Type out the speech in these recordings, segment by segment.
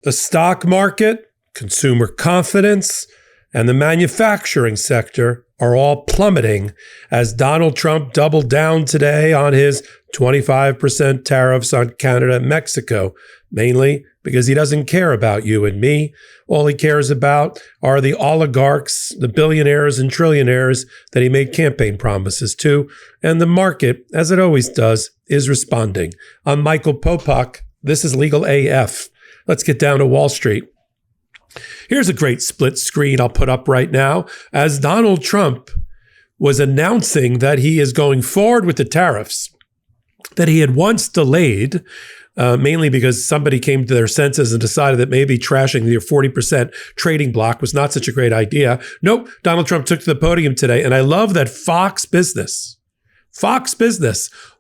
The stock market, consumer confidence, and the manufacturing sector are all plummeting as Donald Trump doubled down today on his 25% tariffs on Canada and Mexico, mainly because he doesn't care about you and me. All he cares about are the oligarchs, the billionaires and trillionaires that he made campaign promises to. And the market, as it always does, is responding. I'm Michael Popok. This is Legal AF. Let's get down to Wall Street. Here's a great split screen I'll put up right now as Donald Trump was announcing that he is going forward with the tariffs that he had once delayed, mainly because somebody came to their senses and decided that maybe trashing the 40% trading block was not such a great idea. Nope, Donald Trump took to the podium today, and I love that Fox Business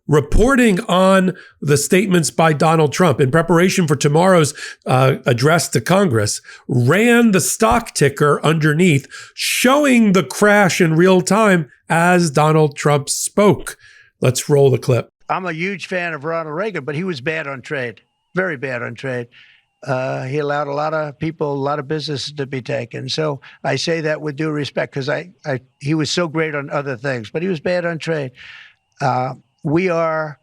reporting on the statements by Donald Trump in preparation for tomorrow's address to Congress, ran the stock ticker underneath, showing the crash in real time as Donald Trump spoke. Let's roll the clip. I'm a huge fan of Ronald Reagan, but he was bad on trade, very bad on trade. He allowed a lot of people, a lot of businesses to be taken. So I say that with due respect because he was so great on other things, but he was bad on trade. We are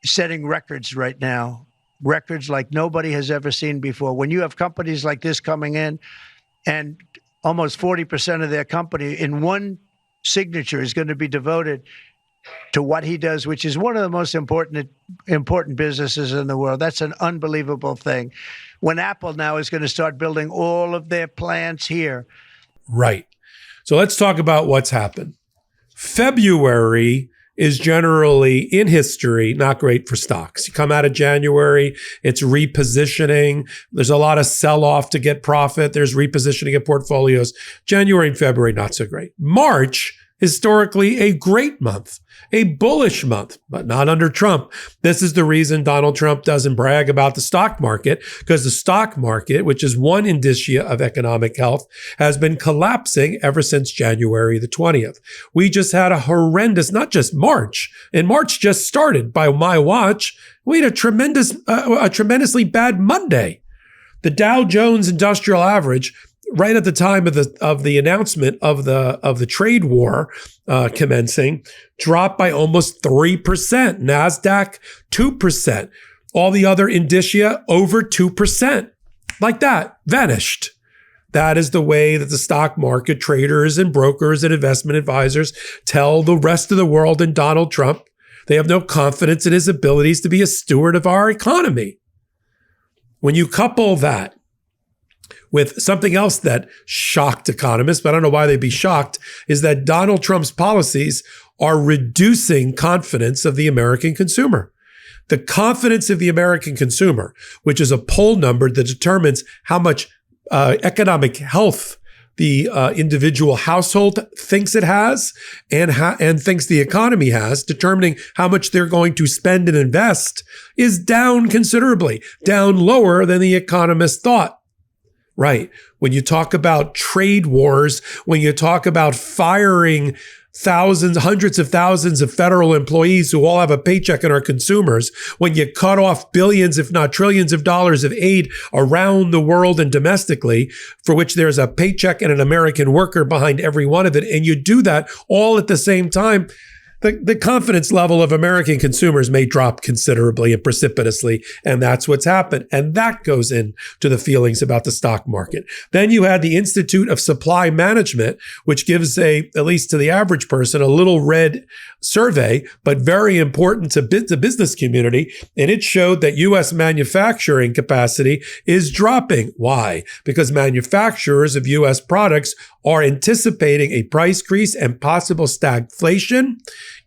setting records right now, records like nobody has ever seen before. When you have companies like this coming in and almost 40% of their company in one signature is going to be devoted to what he does, which is one of the most important businesses in the world. That's an unbelievable thing. When Apple now is going to start building all of their plants here. Right. So let's talk about what's happened. February is generally in history not great for stocks. You come out of January, it's repositioning. There's a lot of sell-off to get profit. There's repositioning of portfolios. January and February, not so great. March, historically a great month, a bullish month, but not under Trump. This is the reason Donald Trump doesn't brag about the stock market, because the stock market, which is one indicia of economic health, has been collapsing ever since January the 20th. We just had a horrendous, not just March, and March just started by my watch. We had a tremendously bad Monday. The Dow Jones Industrial Average, right at the time of the announcement of the trade war commencing, dropped by almost 3%. NASDAQ 2%. All the other indicia over 2%. Like that, vanished. That is the way that the stock market traders and brokers and investment advisors tell the rest of the world and Donald Trump they have no confidence in his abilities to be a steward of our economy. When you couple that with something else that shocked economists, but I don't know why they'd be shocked, is that Donald Trump's policies are reducing confidence of the American consumer. The confidence of the American consumer, which is a poll number that determines how much economic health the individual household thinks it has and thinks the economy has, determining how much they're going to spend and invest, is down considerably, down lower than the economists thought. Right. When you talk about trade wars, when you talk about firing hundreds of thousands of federal employees who all have a paycheck and are consumers, when you cut off billions, if not trillions of dollars of aid around the world and domestically, for which there's a paycheck and an American worker behind every one of it, and you do that all at the same time, the confidence level of American consumers may drop considerably and precipitously, and that's what's happened. And that goes into the feelings about the stock market. Then you had the Institute of Supply Management, which gives at least to the average person, a little red survey, but very important to the business community. And it showed that U.S. manufacturing capacity is dropping. Why? Because manufacturers of U.S. products are anticipating a price increase and possible stagflation,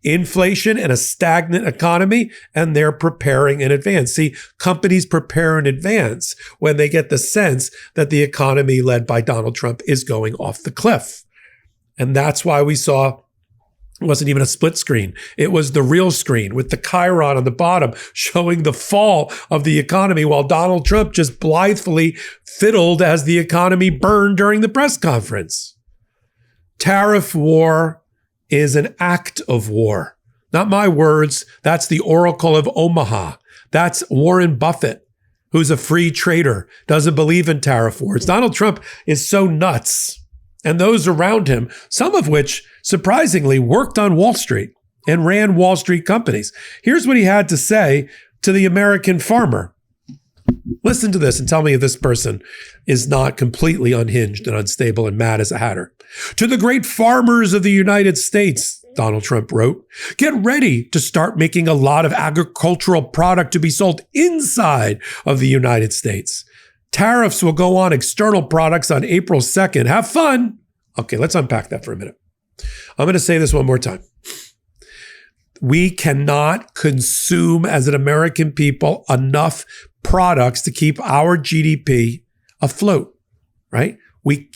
inflation, and a stagnant economy, and they're preparing in advance. See, companies prepare in advance when they get the sense that the economy led by Donald Trump is going off the cliff. And that's why we saw it wasn't even a split screen. It was the real screen with the chyron on the bottom showing the fall of the economy while Donald Trump just blithely fiddled as the economy burned during the press conference. Tariff war is an act of war. Not my words. That's the Oracle of Omaha. That's Warren Buffett, who's a free trader, doesn't believe in tariff wars. Donald Trump is so nuts. And those around him, some of which surprisingly worked on Wall Street and ran Wall Street companies. Here's what he had to say to the American farmer. Listen to this and tell me if this person is not completely unhinged and unstable and mad as a hatter. To the great farmers of the United States, Donald Trump wrote, get ready to start making a lot of agricultural product to be sold inside of the United States. Tariffs will go on external products on April 2nd. Have fun. Okay, let's unpack that for a minute. I'm going to say this one more time. We cannot consume as an American people enough products to keep our GDP afloat, right? In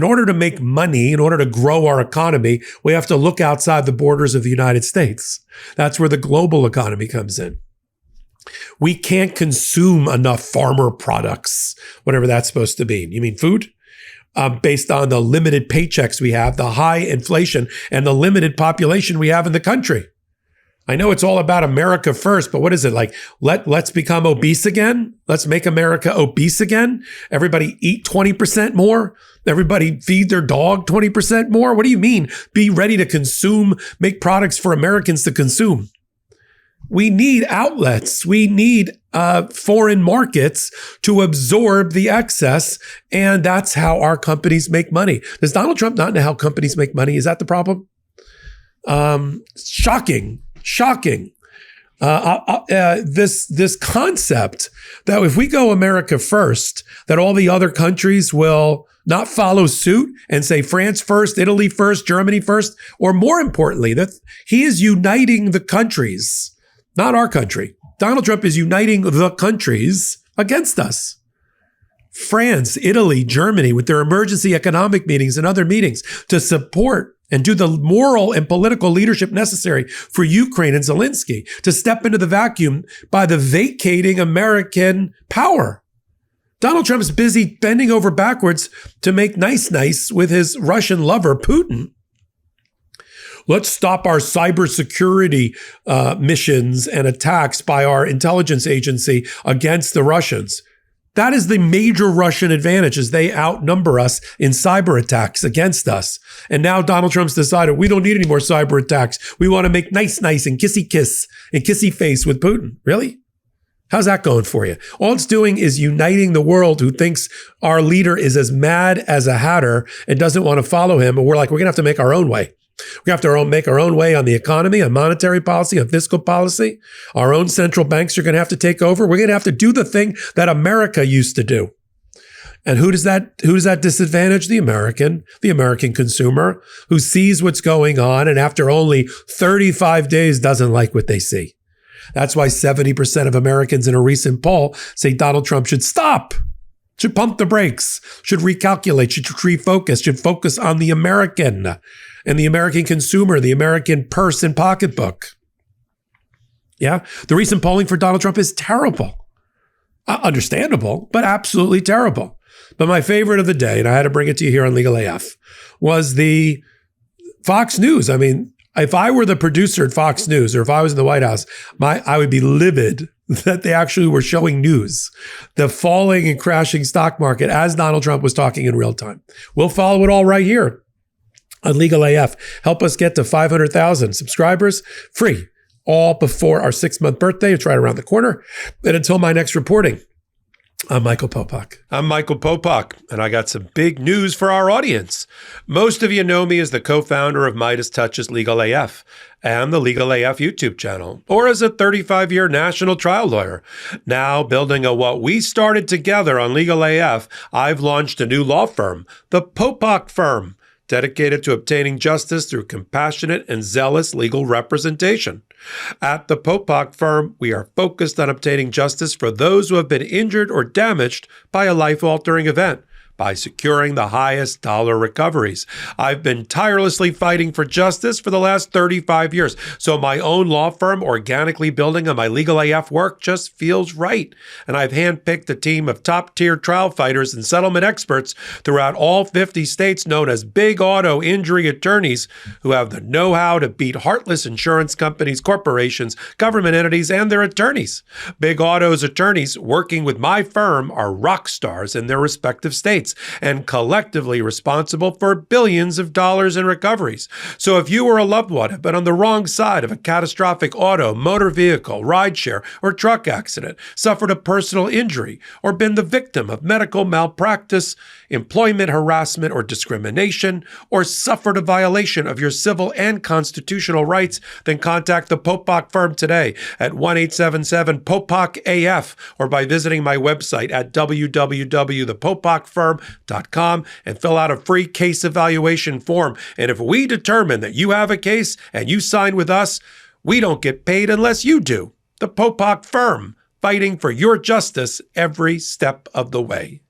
order to make money, in order to grow our economy, we have to look outside the borders of the United States. That's where the global economy comes in. We can't consume enough farmer products, whatever that's supposed to mean. You mean food? Based on the limited paychecks we have, the high inflation, and the limited population we have in the country. I know it's all about America first, but what is it like? Let's become obese again. Let's make America obese again. Everybody eat 20% more. Everybody feed their dog 20% more. What do you mean? Be ready to consume, make products for Americans to consume. We need outlets. We need foreign markets to absorb the excess. And that's how our companies make money. Does Donald Trump not know how companies make money? Is that the problem? Shocking. This concept that if we go America first, that all the other countries will not follow suit and say France first, Italy first, Germany first, or more importantly, that he is uniting the countries, not our country. Donald Trump is uniting the countries against us. France, Italy, Germany, with their emergency economic meetings and other meetings to support and do the moral and political leadership necessary for Ukraine and Zelensky to step into the vacuum by the vacating American power. Donald Trump's busy bending over backwards to make nice with his Russian lover, Putin. Let's stop our cybersecurity missions and attacks by our intelligence agency against the Russians. That is the major Russian advantage, is they outnumber us in cyber attacks against us. And now Donald Trump's decided we don't need any more cyber attacks. We want to make nice and kissy kiss and kissy face with Putin. Really? How's that going for you? All it's doing is uniting the world who thinks our leader is as mad as a hatter and doesn't want to follow him. And we're like, we're going to have to make our own way. We have to make our own way on the economy, on monetary policy, on fiscal policy. Our own central banks are going to have to take over. We're going to have to do the thing that America used to do. And who does that disadvantage? The American consumer who sees what's going on and after only 35 days doesn't like what they see. That's why 70% of Americans in a recent poll say Donald Trump should stop, should pump the brakes, should recalculate, should refocus, should focus on the American and the American consumer, the American purse and pocketbook. Yeah, the recent polling for Donald Trump is terrible. Understandable, but absolutely terrible. But my favorite of the day, and I had to bring it to you here on Legal AF, was the Fox News. I mean, if I were the producer at Fox News, or if I was in the White House, I would be livid that they actually were showing news, the falling and crashing stock market as Donald Trump was talking in real time. We'll follow it all right here on Legal AF. Help us get to 500,000 subscribers, free, all before our 6-month birthday. It's right around the corner. And until my next reporting, I'm Michael Popok. I'm Michael Popok, and I got some big news for our audience. Most of you know me as the co-founder of Midas Touch's Legal AF and the Legal AF YouTube channel, or as a 35-year national trial lawyer. Now, building on what we started together on Legal AF, I've launched a new law firm, the Popok Firm, dedicated to obtaining justice through compassionate and zealous legal representation. At the Popok Firm, we are focused on obtaining justice for those who have been injured or damaged by a life-altering event, by securing the highest dollar recoveries. I've been tirelessly fighting for justice for the last 35 years, so my own law firm organically building on my Legal AF work just feels right. And I've handpicked a team of top-tier trial fighters and settlement experts throughout all 50 states known as big auto injury attorneys who have the know-how to beat heartless insurance companies, corporations, government entities, and their attorneys. Big Auto's attorneys working with my firm are rock stars in their respective states and collectively responsible for billions of dollars in recoveries. So if you or a loved one have been on the wrong side of a catastrophic auto, motor vehicle, rideshare, or truck accident, suffered a personal injury, or been the victim of medical malpractice, employment harassment or discrimination, or suffered a violation of your civil and constitutional rights, then contact the Popok firm today at 1-877-POPOK-AF or by visiting my website at www.thepopokfirm.com and fill out a free case evaluation form. And if we determine that you have a case and you sign with us, we don't get paid unless you do. The Popok firm, fighting for your justice every step of the way.